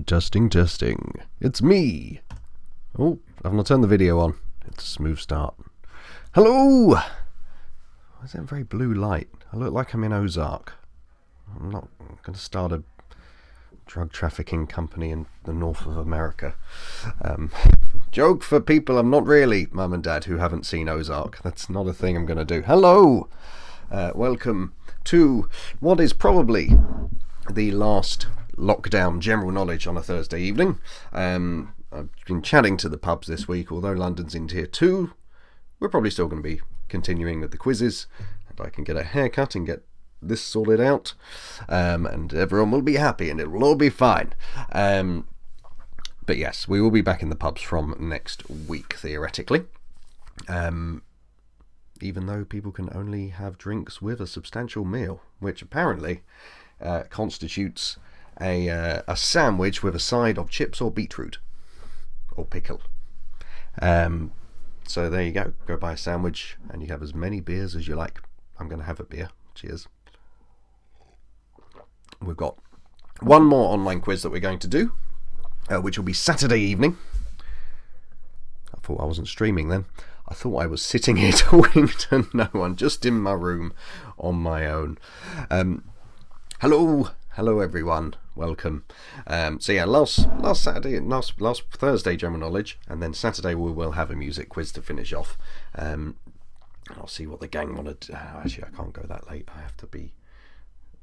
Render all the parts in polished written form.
Testing, testing. It's me. Oh, I've not turned the video on. It's a smooth start. Hello! Why is that very blue light? I look like I'm in Ozark. I'm not going to start a drug trafficking company in the north of America. Joke for people I'm not really, Mum and Dad, who haven't seen Ozark. That's not a thing I'm going to do. Hello! Welcome to what is probably the last lockdown general knowledge on a Thursday evening. I've been chatting to the pubs this week. Although London's in tier 2, we're probably still going to be continuing with the quizzes, and I can get a haircut and get this sorted out, and everyone will be happy and it will all be fine. But yes, we will be back in the pubs from next week, theoretically, even though people can only have drinks with a substantial meal, which apparently constitutes a sandwich with a side of chips or beetroot or pickle. So there you go buy a sandwich and you have as many beers as you like. I'm going to have a beer. Cheers. We've got one more online quiz that we're going to do, which will be Saturday evening. I thought I wasn't streaming then. I thought I was sitting here talking to no one, just in my room on my own. Hello everyone, welcome. So yeah, last Saturday, last Thursday general knowledge, and then Saturday we will have a music quiz to finish off. I'll see what the gang want to do. Actually, I can't go that late. I have to be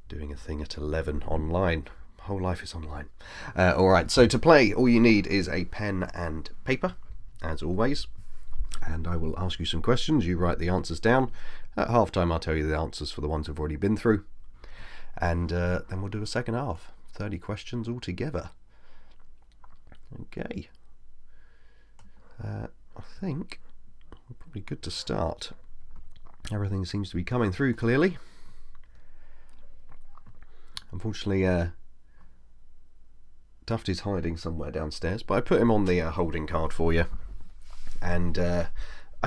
doing a thing at 11 online. My whole life is online. Alright, so to play, all you need is a pen and paper, as always. And I will ask you some questions. You write the answers down. At half time, I'll tell you the answers for the ones we've already been through. And then we'll do a second half. 30 questions altogether. Okay. I think we're probably good to start. Everything seems to be coming through clearly. Unfortunately, Tufty's hiding somewhere downstairs, but I put him on the holding card for you. And I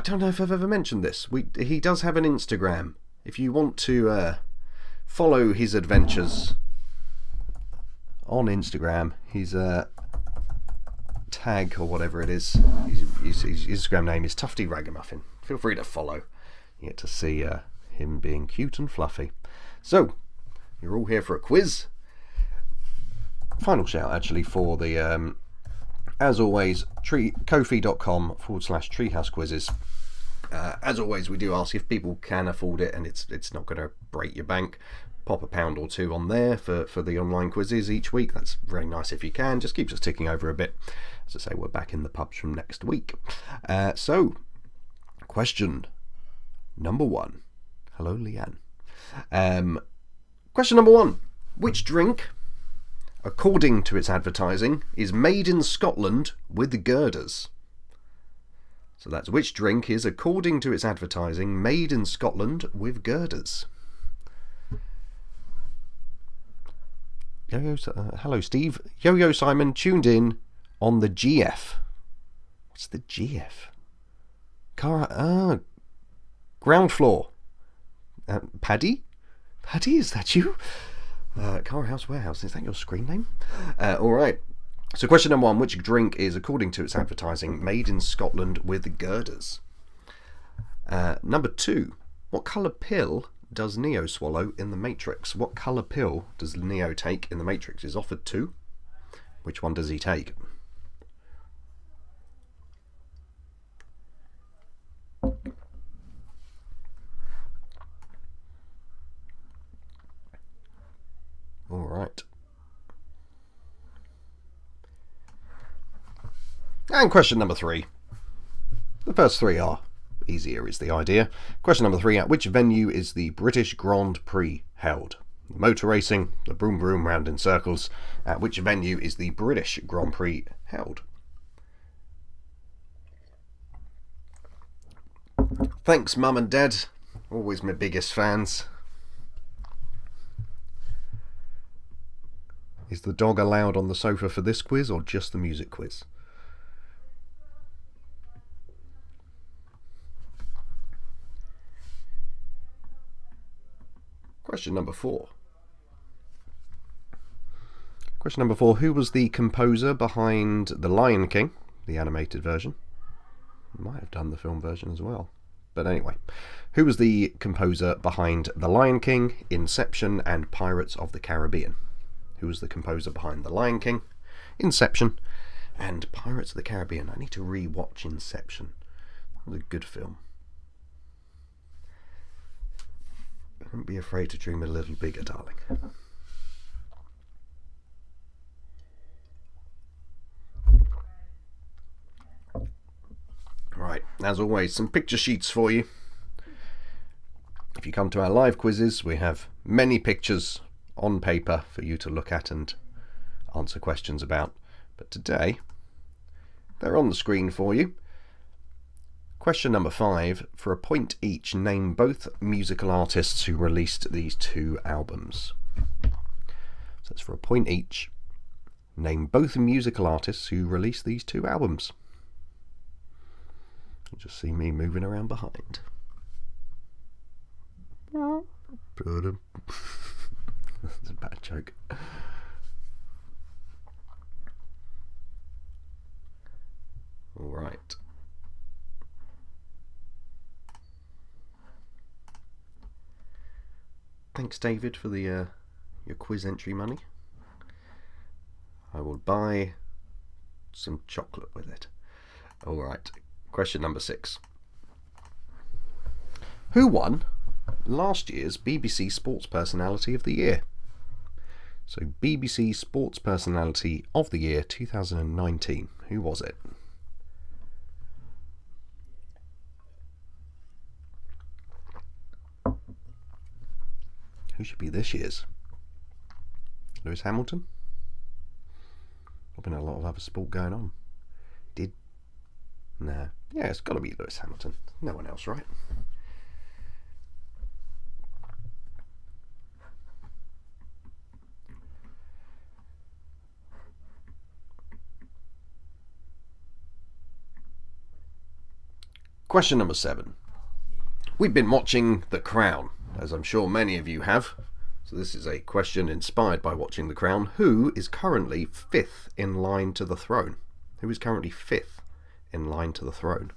don't know if I've ever mentioned this. He does have an Instagram. If you want to follow his adventures on Instagram, his tag or whatever it is, his Instagram name is Tufty Ragamuffin. Feel free to follow. You get to see him being cute and fluffy. So, you're all here for a quiz. Final shout actually for the, as always, ko-fi.com/treehouse quizzes. As always, we do ask if people can afford it and it's not going to break your bank. Pop £1 or £2 on there for the online quizzes each week. That's very nice if you can. Just keeps us ticking over a bit. As I say, we're back in the pubs from next week. So, question number 1. Hello, Leanne. Question number 1. Which drink, according to its advertising, is made in Scotland with girders? So that's which drink is, according to its advertising, made in Scotland with girders. Hello, Steve. Yo-Yo Simon tuned in on the GF. What's the GF? Ground floor. Paddy? Paddy, is that you? Car House Warehouse, is that your screen name? Alright. So question number 1, which drink is, according to its advertising, made in Scotland with girders? Number 2, what colour pill does Neo swallow in The Matrix? What colour pill does Neo take in The Matrix? He's offered 2. Which one does he take? Alright. And question number 3. The first 3 are easier, is the idea. Question number 3. At which venue is the British Grand Prix held? Motor racing, the broom broom round in circles. At which venue is the British Grand Prix held? Thanks, Mum and Dad. Always my biggest fans. Is the dog allowed on the sofa for this quiz or just the music quiz? Question number 4. Question number 4. Who was the composer behind The Lion King, the animated version? Might have done the film version as well. But anyway, who was the composer behind The Lion King, Inception, and Pirates of the Caribbean? Who was the composer behind The Lion King, Inception, and Pirates of the Caribbean? I need to re-watch Inception. It was a good film. Don't be afraid to dream a little bigger, darling. Right, as always, some picture sheets for you. If you come to our live quizzes, we have many pictures on paper for you to look at and answer questions about. But today, they're on the screen for you. Question number 5. For a point each, name both musical artists who released these 2 albums. So it's for a point each. Name both musical artists who released these 2 albums. You just see me moving around behind. That's a bad joke. All right. Thanks, David, for the your quiz entry money. I will buy some chocolate with it. All right. Question number 6. Who won last year's BBC Sports Personality of the Year? So BBC Sports Personality of the Year 2019. Who was it? Who should be this year's? Lewis Hamilton? There's been a lot of other sport going on. Did? No. Yeah, it's got to be Lewis Hamilton. No one else, right? Question number 7. We've been watching The Crown, as I'm sure many of you have. So this is a question inspired by watching The Crown. Who is currently 5th in line to the throne? Who is currently 5th in line to the throne?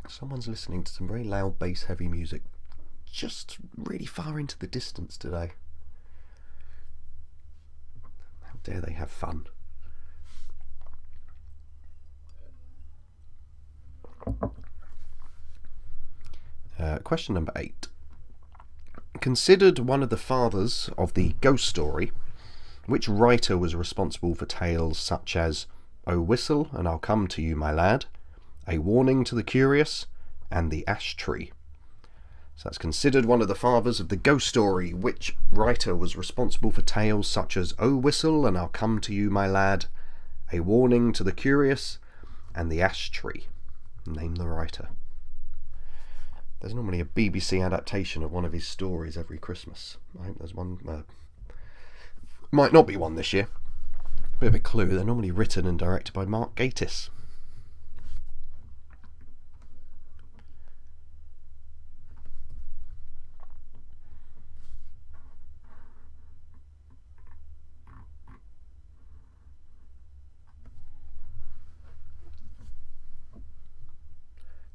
Someone's listening to some very loud bass heavy music just really far into the distance today. How dare they have fun? Question number 8. Considered one of the fathers of the ghost story, which writer was responsible for tales such as "O Whistle and I'll Come to You, My Lad," "A Warning to the Curious," and "The Ash Tree"? So that's considered one of the fathers of the ghost story, which writer was responsible for tales such as "O Whistle and I'll Come to You, My Lad," "A Warning to the Curious," and "The Ash Tree"? Name the writer. There's normally a BBC adaptation of one of his stories every Christmas. I hope there's one. Might not be one this year. Bit of a clue, they're normally written and directed by Mark Gatiss.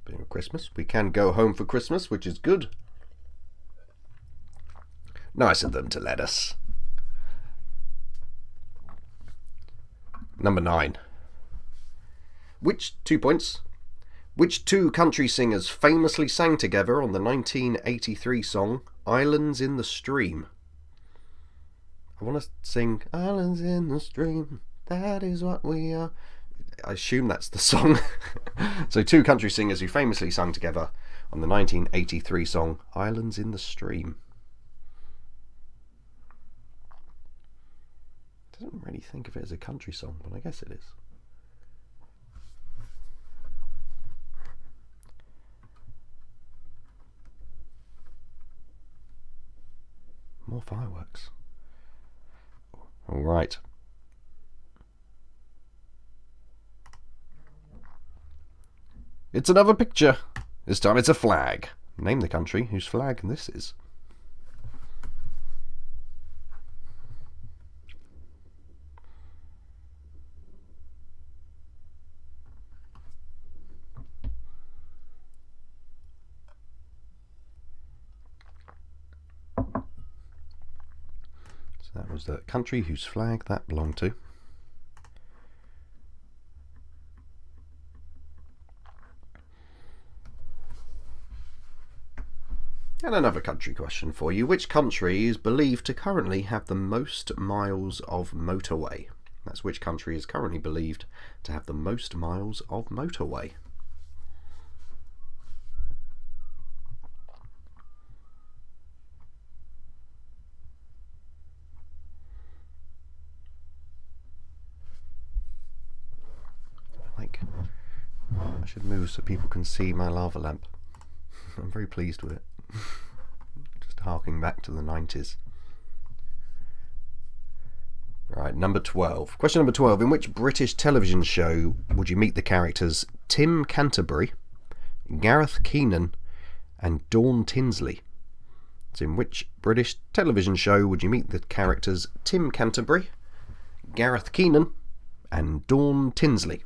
Being Christmas, we can go home for Christmas, which is good. Nice of them to let us. Number 9. Which 2 points? Which 2 country singers famously sang together on the 1983 song "Islands in the Stream"? I want to sing "Islands in the Stream, that is what we are." I assume that's the song. So 2 country singers who famously sang together on the 1983 song "Islands in the Stream." Doesn't really think of it as a country song, but I guess it is. More fireworks. All right. It's another picture. This time it's a flag. Name the country whose flag this is. So that was the country whose flag that belonged to. And another country question for you. Which country is believed to currently have the most miles of motorway? That's which country is currently believed to have the most miles of motorway. I should move so people can see my lava lamp. I'm very pleased with it. Just harking back to the 90s. Right, number 12. Question number 12. In which British television show would you meet the characters Tim Canterbury, Gareth Keenan, and Dawn Tinsley? So in which British television show would you meet the characters Tim Canterbury, Gareth Keenan, and Dawn Tinsley?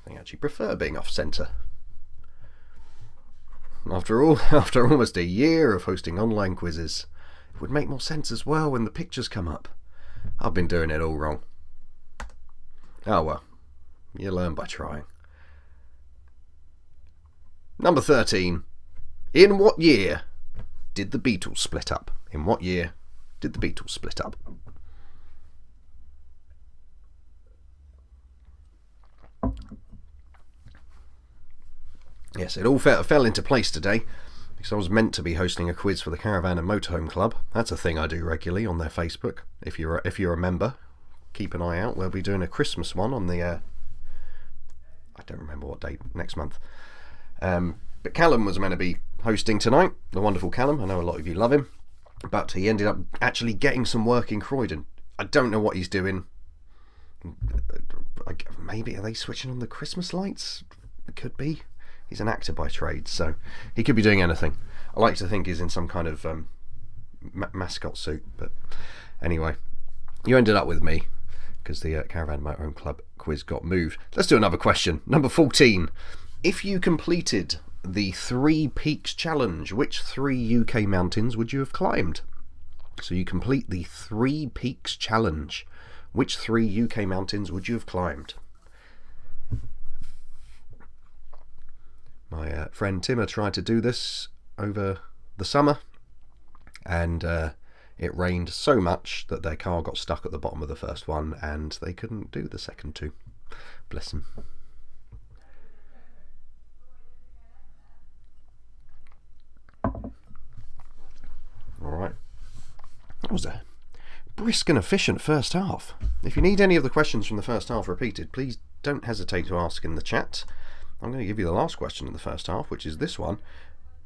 I actually prefer being off-centre. After almost a year of hosting online quizzes, it would make more sense as well when the pictures come up. I've been doing it all wrong. Oh well, you learn by trying. Number 13. In what year did the Beatles split up? In what year did the Beatles split up? Yes, it all fell into place today because I was meant to be hosting a quiz for the Caravan and Motorhome Club. That's a thing I do regularly on their Facebook. If you're a member, keep an eye out. We'll be doing a Christmas one on the I don't remember what date, next month. But Callum was meant to be hosting tonight. The wonderful Callum. I know a lot of you love him, but he ended up actually getting some work in Croydon. I don't know what he's doing. Maybe are they switching on the Christmas lights? It could be. He's an actor by trade, so he could be doing anything. I like to think he's in some kind of mascot suit, but anyway, you ended up with me because the Caravan Motorhome Club quiz got moved. Let's do another question. Number 14. If you completed the 3 Peaks Challenge, which 3 UK mountains would you have climbed? So you complete the 3 Peaks Challenge. Which 3 UK mountains would you have climbed? My friend Timmer tried to do this over the summer, and it rained so much that their car got stuck at the bottom of the first one and they couldn't do the second 2. Bless them. Alright. That was a brisk and efficient first half. If you need any of the questions from the first half repeated, please don't hesitate to ask in the chat. I'm going to give you the last question in the first half, which is this one.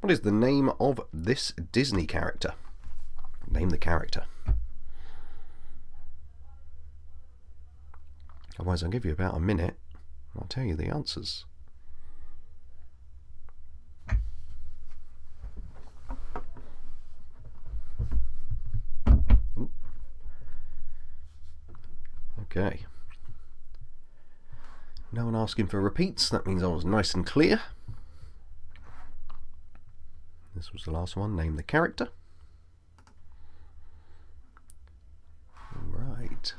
What is the name of this Disney character? Name the character. Otherwise, I'll give you about a minute. I'll tell you the answers. Okay. No one asking for repeats. That means I was nice and clear. This was the last one. Name the character. Right.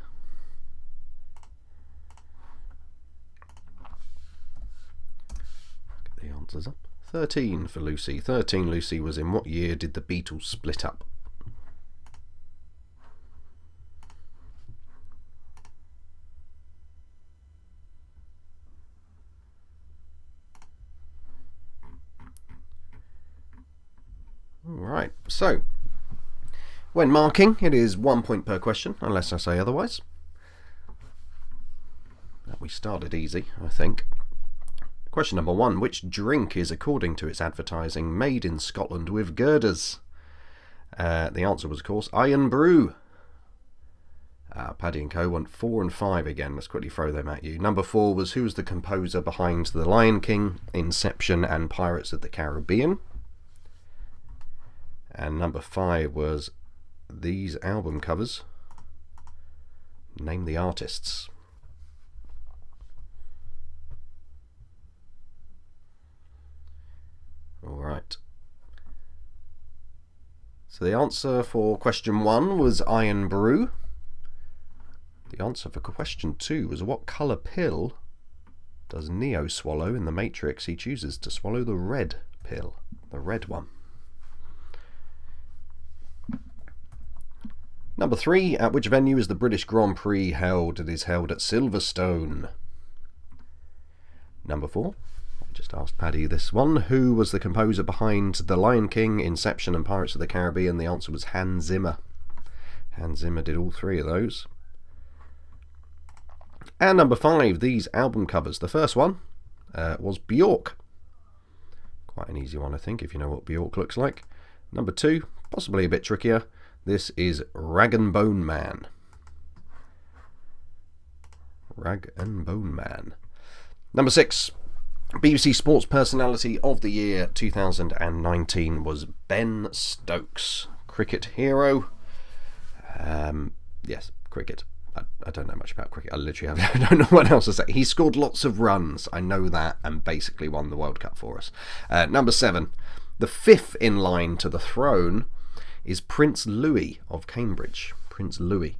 Get the answers up. 13 for Lucy. 13, Lucy, was in what year did the Beatles split up? Alright, so when marking, it is 1 point per question, unless I say otherwise. We started easy, I think. Question number 1. Which drink is, according to its advertising, made in Scotland with girders? The answer was, of course, Iron Brew. Paddy and Co. went 4 and 5 again. Let's quickly throw them at you. Number 4 was who was the composer behind The Lion King, Inception and Pirates of the Caribbean. And number 5 was these album covers. Name the artists. Alright. So the answer for question 1 was Iron Brew. The answer for question 2 was what colour pill does Neo swallow in The Matrix? He chooses to swallow the red pill, the red one. Number 3, at which venue is the British Grand Prix held? It is held at Silverstone. Number 4, I just asked Paddy this one. Who was the composer behind The Lion King, Inception and Pirates of the Caribbean? The answer was Hans Zimmer. Hans Zimmer did all 3 of those. And number 5, these album covers. The first one was Bjork. Quite an easy one, I think, if you know what Bjork looks like. Number 2, possibly a bit trickier. This is Rag and Bone Man. Rag and Bone Man. Number 6, BBC Sports Personality of the Year 2019 was Ben Stokes. Cricket hero. Yes, cricket. I don't know much about cricket. I literally I don't know what else to say. He scored lots of runs, I know that, and basically won the World Cup for us. Number 7, the 5th in line to the throne is Prince Louis of Cambridge. Prince Louis.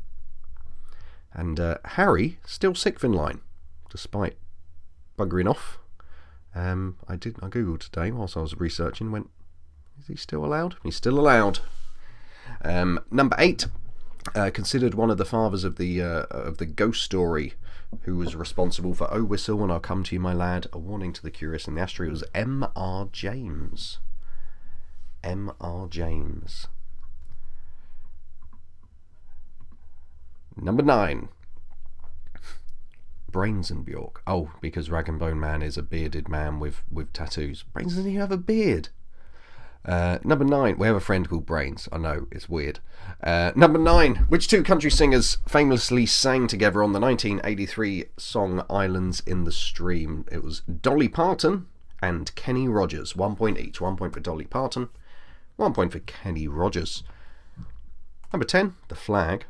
And Harry, still 6th in line, despite buggering off. I googled today whilst I was researching, went, is he still allowed? He's still allowed. Number 8, considered one of the fathers of the ghost story, who was responsible for Oh Whistle and I'll Come to You My Lad, A Warning to the Curious and the Astray, was M.R. James. M.R. James. Number 9, Brains and Bjork. Oh, because Rag and Bone Man is a bearded man with tattoos. Brains doesn't even have a beard. Number 9, we have a friend called Brains. I know, it's weird. Number 9, which 2 country singers famously sang together on the 1983 song Islands in the Stream? It was Dolly Parton and Kenny Rogers. 1 point each. 1 point for Dolly Parton, 1 point for Kenny Rogers. Number 10, the flag.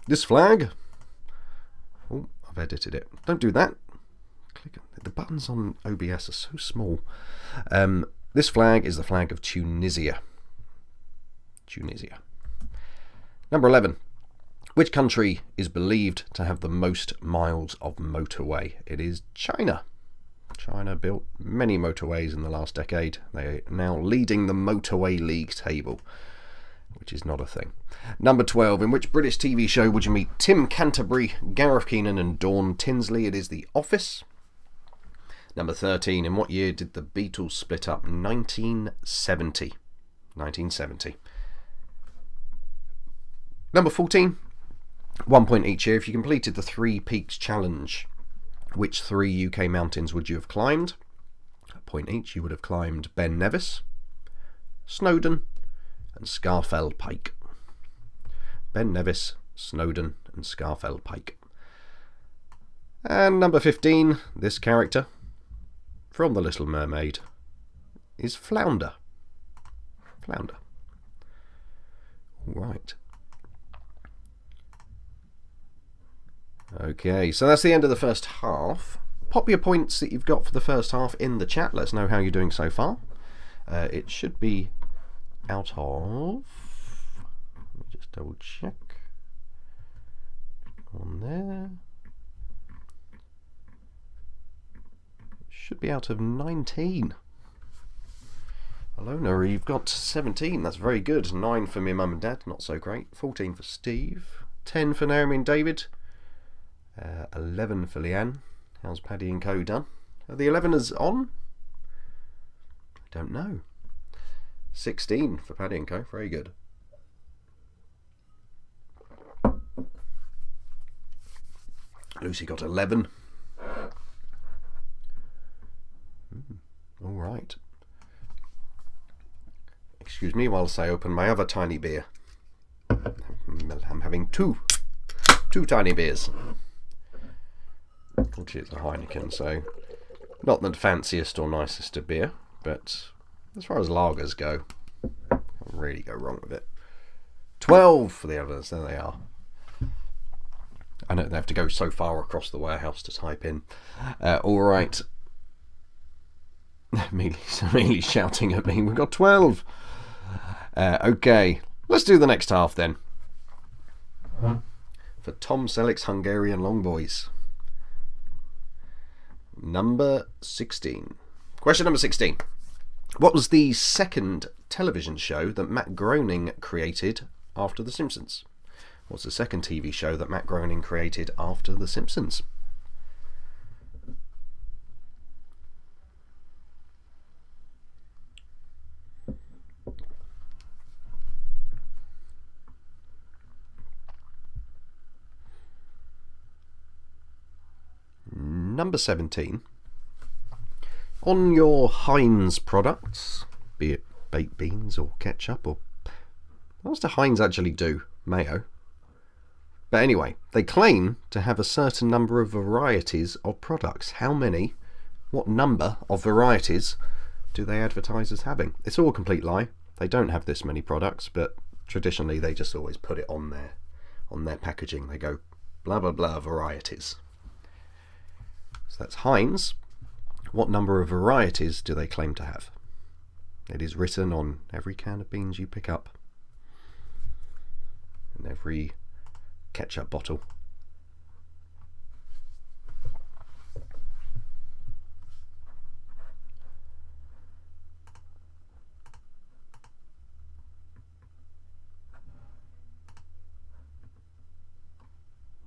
This flag. Oh, I've edited it. Don't do that. Click. The buttons on OBS are so small. This flag is the flag of Tunisia. Tunisia. Number 11. Which country is believed to have the most miles of motorway? It is China. China built many motorways in the last decade. They are now leading the Motorway League table, which is not a thing. Number 12. In which British TV show would you meet Tim Canterbury, Gareth Keenan and Dawn Tinsley? It is The Office. Number 13. In what year did the Beatles split up? 1970. 1970. Number 14. 1 point each year. If you completed the 3 Peaks Challenge, which 3 UK mountains would you have climbed? A point each. You would have climbed Ben Nevis, Snowdon and Scafell Pike. Ben Nevis, Snowdon and Scafell Pike. And number 15. This character from The Little Mermaid is Flounder. Flounder. Right. Okay, so that's the end of the first half. Pop your points that you've got for the first half in the chat. Let us know how you're doing so far. It should be out of... Let me just double check. On there. Should be out of 19. Alona, you've got 17. That's very good. 9 for me, mum and dad. Not so great. 14 for Steve. 10 for Naomi and David. 11 for Leanne. How's Paddy and Co done? Are the 11ers on? I don't know. 16 for Paddy and Co. Very good. Lucy got 11. All right. Excuse me whilst I open my other tiny beer. I'm having 2. 2 tiny beers. Which is a Heineken, so not the fanciest or nicest of beer, but as far as lagers go, can't really go wrong with it. 12 for the others, there they are. I know they have to go so far across the warehouse to type in. Alright. Amelia's shouting at me, we've got 12! Okay, let's do the next half then. For Tom Selleck's Hungarian Long Boys. Number 16. Question number 16. What was the second television show that Matt Groening created after The Simpsons? What's the second TV show that Matt Groening created after The Simpsons? Number 17. On your Heinz products, be it baked beans or ketchup, or what does Heinz actually do? Mayo. But anyway, they claim to have a certain number of varieties of products. How many? What number of varieties do they advertise as having? It's all a complete lie. They don't have this many products, but traditionally they just always put it on their packaging. They go blah blah blah varieties. So that's Heinz. What number of varieties do they claim to have? It is written on every can of beans you pick up, and every ketchup bottle.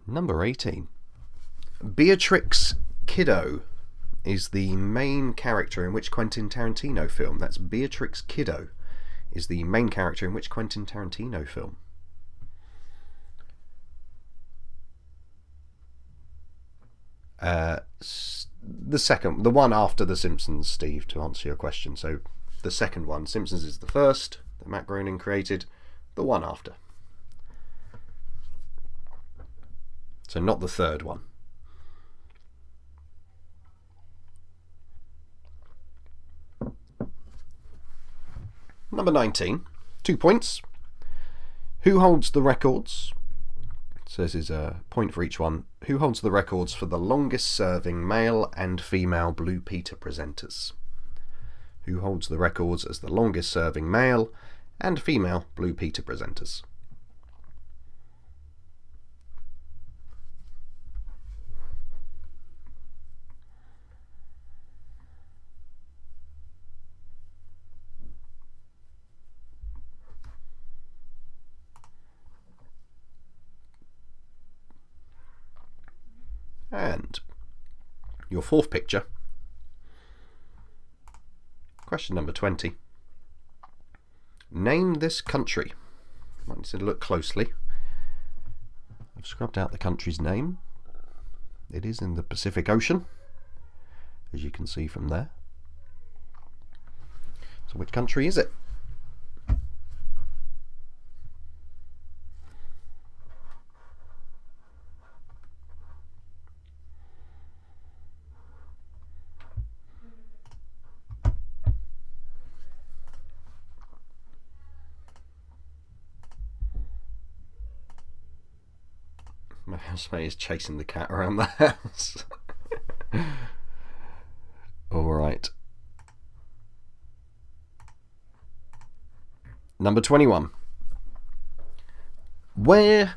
Number 18. Beatrix Kiddo is the main character in which Quentin Tarantino film? That's Beatrix Kiddo is the main character in which Quentin Tarantino film? The second, the one after The Simpsons, Steve, to answer your question. So the second one, Simpsons is the first that Matt Groening created, the one after. So not the third one. Number 19, 2 points. Who holds the records? It says is a point for each one. Who holds the records for the longest serving male and female Blue Peter presenters? Who holds the records as the longest serving male and female Blue Peter presenters? And your fourth picture, question number 20. Name this country. Might need to look closely. I've scrubbed out the country's name. It is in the Pacific Ocean, as you can see from there. So which country is it? My housemate is chasing the cat around the house. Alright. Number 21. Where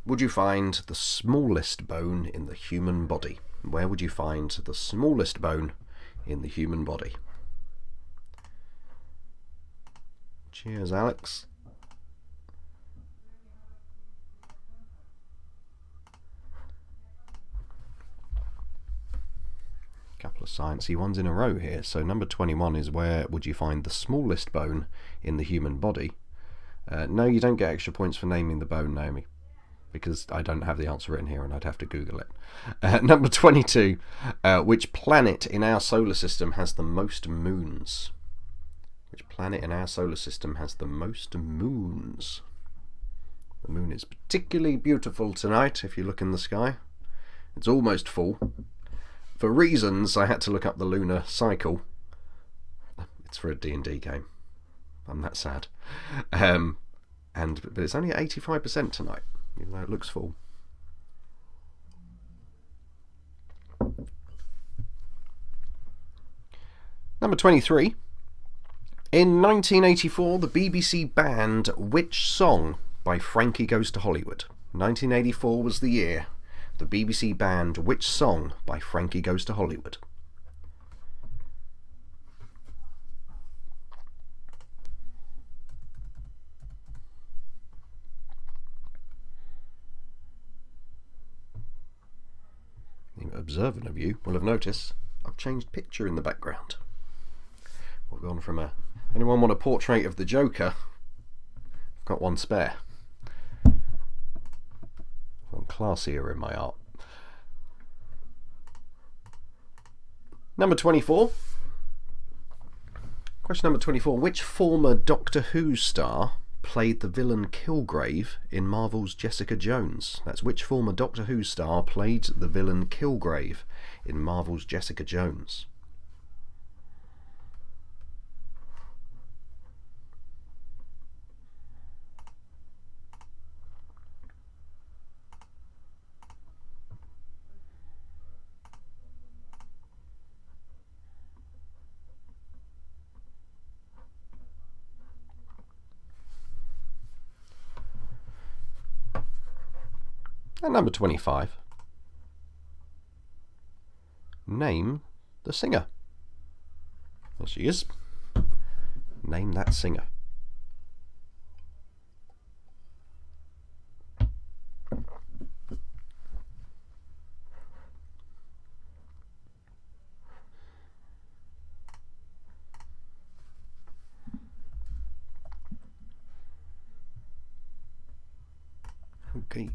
would you find the smallest bone in the human body? Where would you find the smallest bone in the human body? Cheers, Alex. Couple of sciencey ones in a row here. So number 21 is where would you find the smallest bone in the human body? No, you don't get extra points for naming the bone, Naomi, because I don't have the answer written here and I'd have to Google it. Number 22, which planet in our solar system has the most moons? Which planet in our solar system has the most moons? The moon is particularly beautiful tonight if you look in the sky. It's almost full. For reasons, I had to look up the lunar cycle. It's for a D&D game. I'm that sad. But it's only at 85% tonight, even though it looks full. Number 23. In 1984, the BBC banned which song by Frankie Goes to Hollywood? 1984 was the year. The BBC banned which song by Frankie Goes to Hollywood? The observant of you will have noticed I've changed picture in the background. We've gone from anyone want a portrait of the Joker? I've got one spare. I'm classier in my art. Number 24. Question number 24. Which former Doctor Who star played the villain Kilgrave in Marvel's Jessica Jones? That's which former Doctor Who star played the villain Kilgrave in Marvel's Jessica Jones? And number 25. Name the singer. There she is. Name that singer. Okay.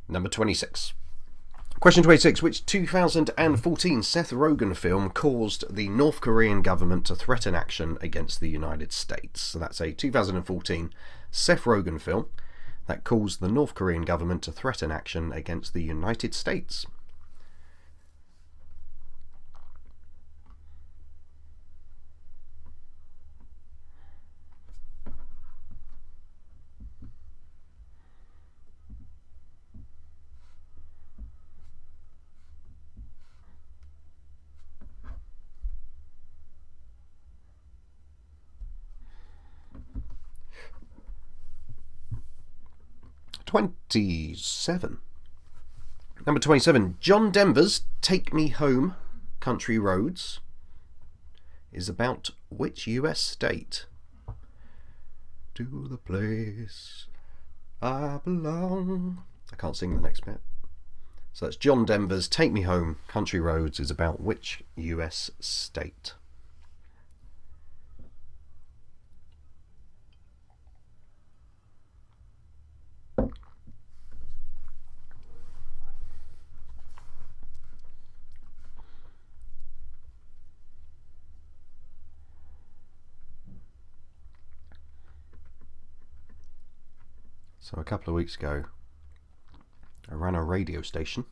Number 26. Question 26. Which 2014 Seth Rogen film caused the North Korean government to threaten action against the United States? So that's a 2014 Seth Rogen film that caused the North Korean government to threaten action against the United States. Number 27. John Denver's Take Me Home, Country Roads is about which US state? To the place I belong. I can't sing the next bit. So that's John Denver's Take Me Home, Country Roads is about which US state? So a couple of weeks ago, I ran a radio station,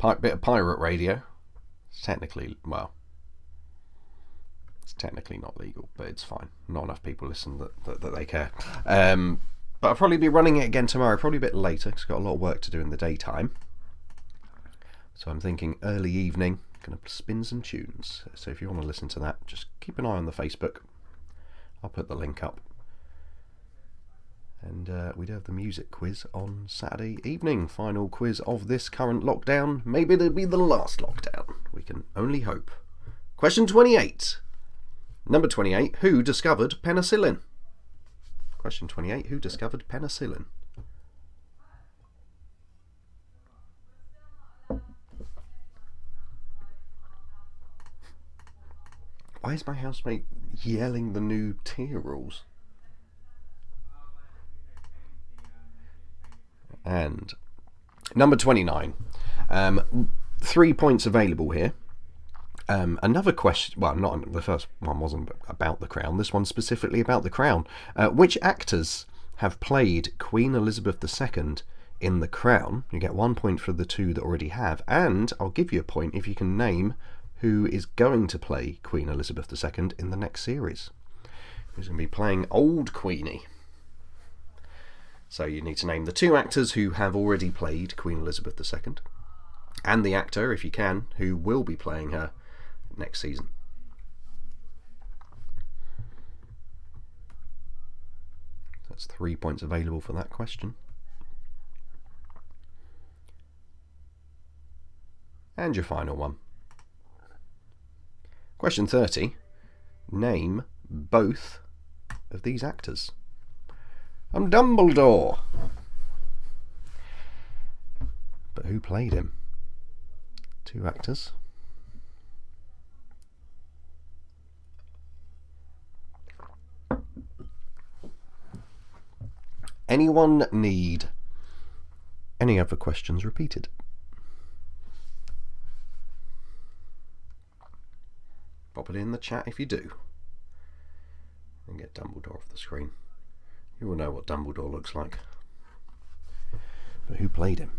bit of pirate radio. It's technically not legal, but it's fine. Not enough people listen that they care. But I'll probably be running it again tomorrow, probably a bit later, because I've got a lot of work to do in the daytime. So I'm thinking early evening, going to spin some tunes. So if you want to listen to that, just keep an eye on the Facebook. I'll put the link up. And we do have the music quiz on Saturday evening. Final quiz of this current lockdown. Maybe it'll be the last lockdown. We can only hope. Question 28. Number 28. Who discovered penicillin? Question 28. Who discovered penicillin? Why is my housemate yelling the new tier rules? And number 29. 3 points available here. Another question, well, not the first one wasn't about the crown, this one's specifically about the crown. Which actors have played Queen Elizabeth II in The Crown? You get 1 point for the two that already have, and I'll give you a point if you can name who is going to play Queen Elizabeth II in the next series. Who's going to be playing old Queenie? So you need to name the two actors who have already played Queen Elizabeth II, and the actor, if you can, who will be playing her next season. That's 3 points available for that question. And your final one. Question 30. Name both of these actors. I'm Dumbledore. But who played him? Two actors. Anyone need any other questions repeated? Pop it in the chat if you do. And get Dumbledore off the screen. You will know what Dumbledore looks like. But who played him?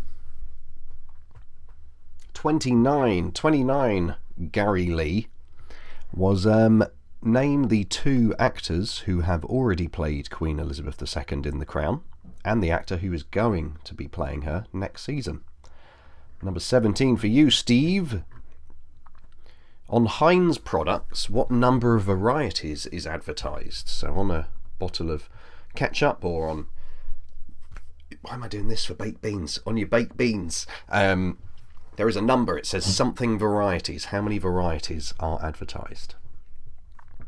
29 Gary Lee was name the two actors who have already played Queen Elizabeth II in The Crown, and the actor who is going to be playing her next season. Number 17 for you, Steve. On Heinz products, what number of varieties is advertised? So on a bottle of ketchup, or on... Why am I doing this for baked beans? On your baked beans. There is a number. It says something varieties. How many varieties are advertised?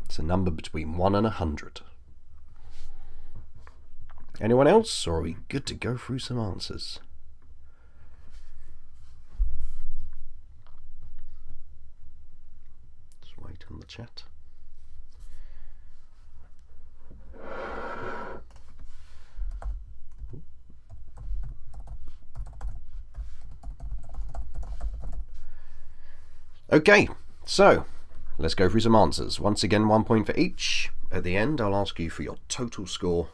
It's a number between 1 and 100. Anyone else? Or are we good to go through some answers? Wait on the chat. Okay, so let's go through some answers. Once again, 1 point for each. At the end, I'll ask you for your total score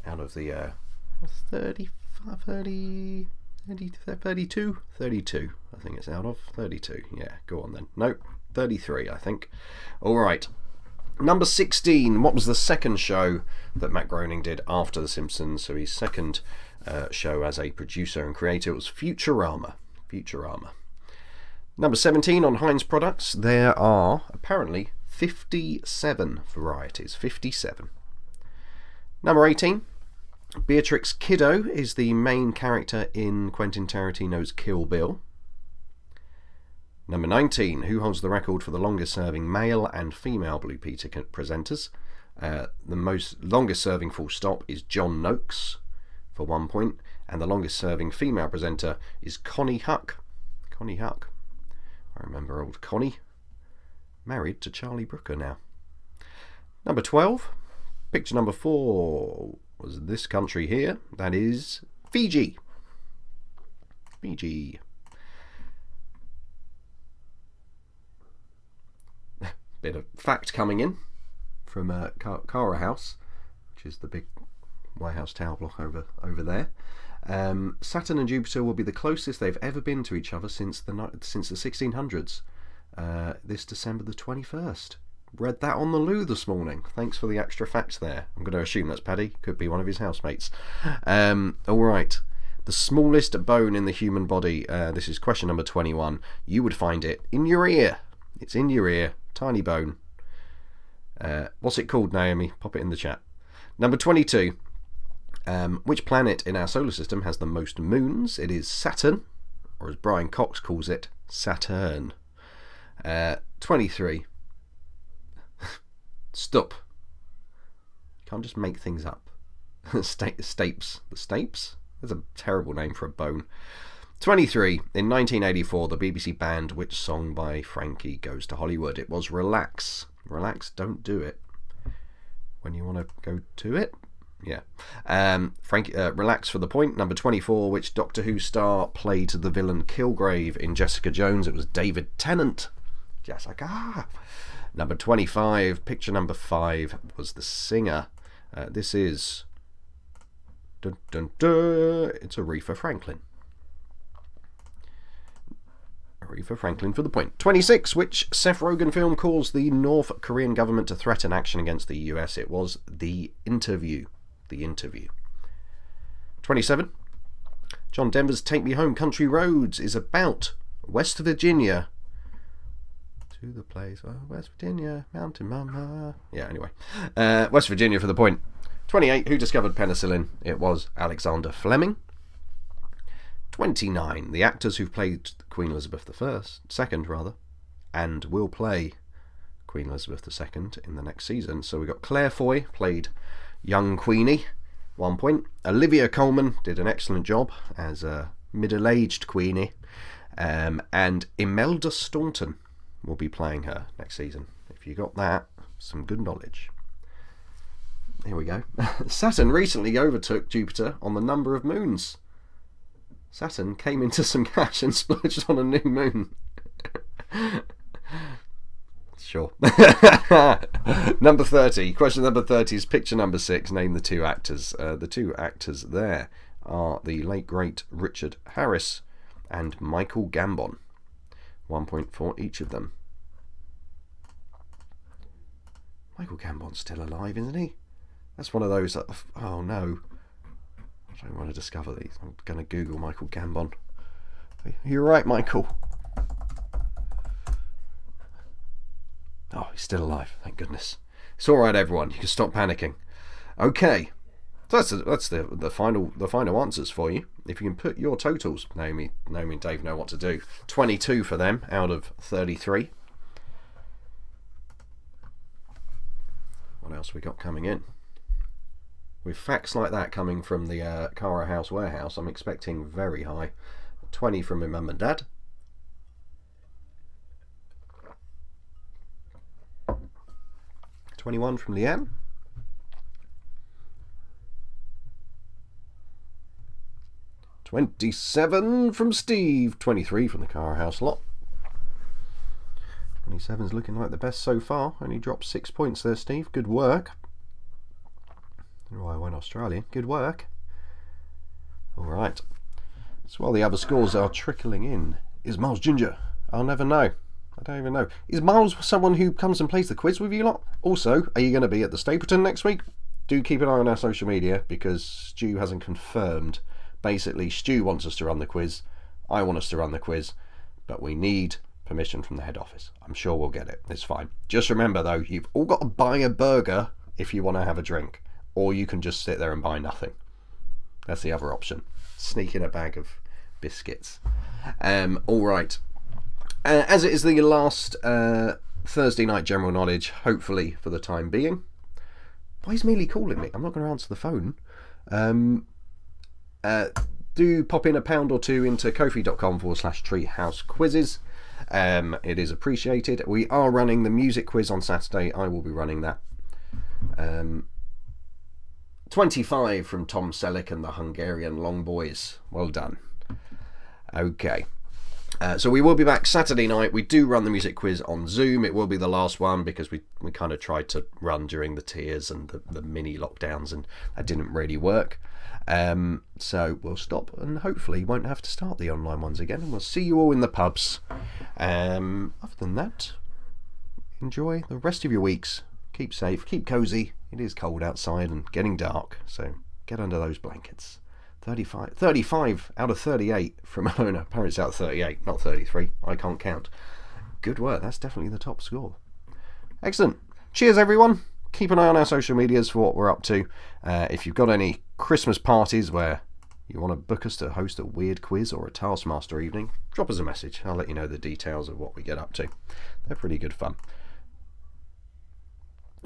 out of the 32, I think it's out of 32. Yeah, go on then. Nope. 33, I think. Alright. Number 16. What was the second show that Matt Groening did after The Simpsons? So his second show as a producer and creator was Futurama. Number 17 on Heinz products. There are apparently 57 varieties. 57. Number 18. Beatrix Kiddo is the main character in Quentin Tarantino's Kill Bill. Number 19, who holds the record for the longest serving male and female Blue Peter presenters? The most longest serving full stop is John Noakes for 1 point, and the longest serving female presenter is Connie Huck. Connie Huck. I remember old Connie. Married to Charlie Brooker now. Number 12, picture number 4 was this country here. That is Fiji. Fiji. Bit of fact coming in from Cara House, which is the big White House tower block over there. Saturn and Jupiter will be the closest they've ever been to each other since the 1600s. This December the 21st. Read that on the loo this morning. Thanks for the extra facts there. I'm going to assume that's Paddy. Could be one of his housemates. Alright. The smallest bone in the human body. This is question number 21. You would find it in your ear. It's in your ear. Tiny bone. What's it called, Naomi? Pop it in the chat. Number 22. Which planet in our solar system has the most moons? It is Saturn, or as Brian Cox calls it, Saturn. 23. Stop. You can't just make things up. Stapes. The Stapes? That's a terrible name for a bone. 23. In 1984, the BBC banned which song by Frankie Goes to Hollywood? It was Relax. Relax, don't do it. When you want to go to it? Yeah. Relax for the point. Number 24. Which Doctor Who star played the villain Kilgrave in Jessica Jones? It was David Tennant. Jessica. Number 25, picture number 5 was the singer. This is... Dun, dun, dun, it's Aretha Franklin. Aretha Franklin for the point. 26, which Seth Rogen film calls the North Korean government to threaten action against the US? It was The Interview. The Interview. 27, John Denver's Take Me Home Country Roads is about West Virginia. To the place, West Virginia, Mountain Mama. Yeah, anyway. West Virginia for the point. 28, who discovered penicillin? It was Alexander Fleming. 29, the actors who've played Queen Elizabeth II, and will play Queen Elizabeth II in the next season. So we got Claire Foy, played young Queenie, 1 point. Olivia Colman did an excellent job as a middle-aged Queenie. And Imelda Staunton will be playing her next season. If you got that, some good knowledge. Here we go. Saturn recently overtook Jupiter on the number of moons. Saturn came into some cash and splurged on a new moon. Sure. Number 30. Question number 30 is picture number 6. Name the two actors. The two actors there are the late great Richard Harris and Michael Gambon. 1 point for each of them. Michael Gambon's still alive, isn't he? That's one of those that, oh no, I don't want to discover these. I'm going to Google Michael Gambon. You're right, Michael. Oh, he's still alive, thank goodness. It's alright, everyone, you can stop panicking. Okay, so that's the final answers for you. If you can put your totals, Naomi and Dave know what to do. 22 for them out of 33. What else we got coming in? With facts like that coming from the Cara House warehouse, I'm expecting very high. 20 from my mum and dad. $21 from Leanne. $27 from Steve. 23 from the Cara House lot. 27's looking like the best so far. Only dropped 6 points there, Steve. Good work. I don't know why I went Australian. Good work. Alright. So while the other scores are trickling in, is Miles Ginger? I'll never know. I don't even know. Is Miles someone who comes and plays the quiz with you lot? Also, are you going to be at the Stapleton next week? Do keep an eye on our social media, because Stu hasn't confirmed. Basically, Stu wants us to run the quiz. I want us to run the quiz. But we need permission from the head office. I'm sure we'll get it. It's fine. Just remember, though, you've all got to buy a burger if you want to have a drink. Or you can just sit there and buy nothing. That's the other option. Sneak in a bag of biscuits. Alright. As it is the last Thursday night general knowledge, hopefully for the time being. Why is Mealy calling me? I'm not going to answer the phone. Do pop in £1 or £2 into ko-fi.com/treehouse-quizzes. It is appreciated. We are running the music quiz on Saturday. I will be running that. 25 from Tom Selleck and the Hungarian Long Boys. Well done. Okay. So we will be back Saturday night. We do run the music quiz on Zoom. It will be the last one because we kind of tried to run during the tiers and the mini lockdowns, and that didn't really work. So we'll stop and hopefully won't have to start the online ones again, and we'll see you all in the pubs. Other than that, enjoy the rest of your weeks. Keep safe, keep cozy. It is cold outside and getting dark, so get under those blankets. 35 out of 38 from Mona. Apparently it's out of 38, not 33. I can't count. Good work, that's definitely the top score. Excellent. Cheers, everyone. Keep an eye on our social medias for what we're up to. If you've got any Christmas parties where you want to book us to host a weird quiz or a Taskmaster evening, drop us a message. I'll let you know the details of what we get up to. They're pretty good fun.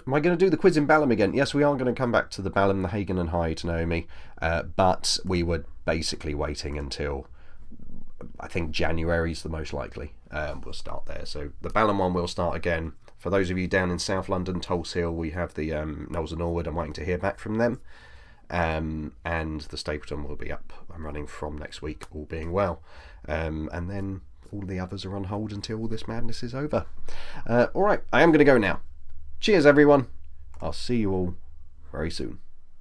Am I going to do the quiz in Balham again? Yes, we are going to come back to the Balham, the Hagen and Hyde, Naomi. But we were basically waiting until, I think, January is the most likely. We'll start there. So the Balham one will start again. For those of you down in South London, Tulse Hill, we have the Knowles and Norwood. I'm waiting to hear back from them. And the Stapleton will be up and running from next week, all being well. And then all the others are on hold until all this madness is over. Alright, I am going to go now. Cheers everyone. I'll see you all very soon.